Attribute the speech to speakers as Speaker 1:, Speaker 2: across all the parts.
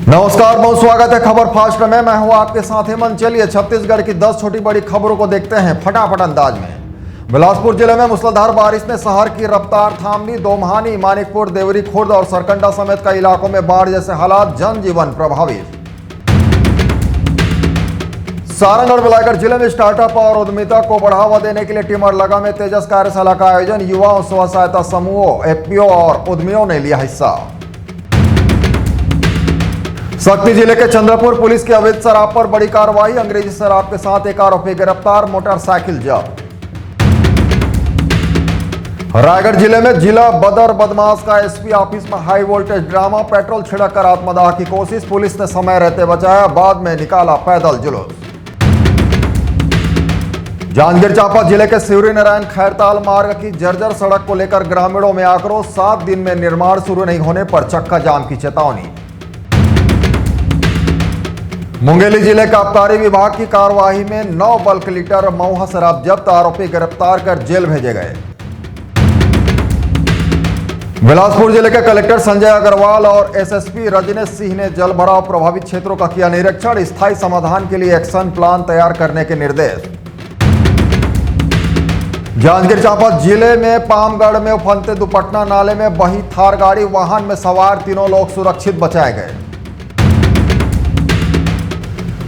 Speaker 1: नमस्कार, बहुत स्वागत है खबर फास्ट में। मैं हूं आपके साथ हेमंत। चलिए छत्तीसगढ़ की 10 छोटी बड़ी खबरों को देखते हैं फटाफट अंदाज में। बिलासपुर जिले में मूसलाधार बारिश ने शहर की रफ्तार थाम ली। दोमहानी, मानिकपुर, देवरी खुर्द और सरकंडा समेत कई इलाकों में बाढ़ जैसे हालात, जनजीवन प्रभावित। सारंग और बिलायगढ़ जिले में स्टार्टअप और उद्यमिता को बढ़ावा देने के लिए टिमर लगा में तेजस कार्यशाला का आयोजन। युवाओं, स्व सहायता समूहों, एफपीओ और उद्यमियों ने लिया हिस्सा। शक्ति जिले के चंद्रपुर पुलिस की अवैध शराब पर बड़ी कार्रवाई। अंग्रेजी शराब के साथ एक आरोपी गिरफ्तार, मोटरसाइकिल जब्त। रायगढ़ जिले में जिला बदर बदमाश का एसपी ऑफिस में हाई वोल्टेज ड्रामा। पेट्रोल छिड़ककर आत्मदाह की कोशिश, पुलिस ने समय रहते बचाया, बाद में निकाला पैदल जुलूस। जांजगीर चांपा जिले के शिवरी नारायण खैरताल मार्ग की जर्जर सड़क को लेकर ग्रामीणों में आक्रोश। 7 दिन में निर्माण शुरू नहीं होने पर चक्का जाम की चेतावनी। मुंगेली जिले का आबकारी विभाग की कार्रवाई में 9 बल्क लीटर महुआ शराब जब्त, आरोपी गिरफ्तार कर जेल भेजे गए। बिलासपुर जिले के कलेक्टर संजय अग्रवाल और एसएसपी रजनेश सिंह ने जल भराव प्रभावित क्षेत्रों का किया निरीक्षण। स्थायी समाधान के लिए एक्शन प्लान तैयार करने के निर्देश। जांजगीर चांपा जिले में पामगढ़ में उफनते दुपट्टा नाले में बही थार गाड़ी, वाहन में सवार 3 लोग सुरक्षित बचाए गए।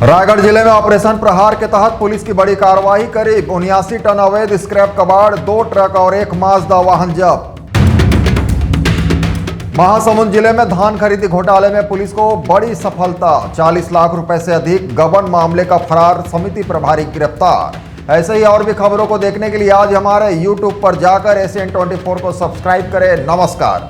Speaker 1: रायगढ़ जिले में ऑपरेशन प्रहार के तहत पुलिस की बड़ी कार्रवाई। करीब 79 टन अवैध स्क्रैप कबाड़, 2 ट्रक और 1 माजदा वाहन जब्त। महासमुंद जिले में धान खरीदी घोटाले में पुलिस को बड़ी सफलता। 40 लाख रुपए से अधिक गबन मामले का फरार समिति प्रभारी गिरफ्तार। ऐसे ही और भी खबरों को देखने के लिए आज हमारे YouTube पर जाकर ACN24 को सब्सक्राइब करें। नमस्कार।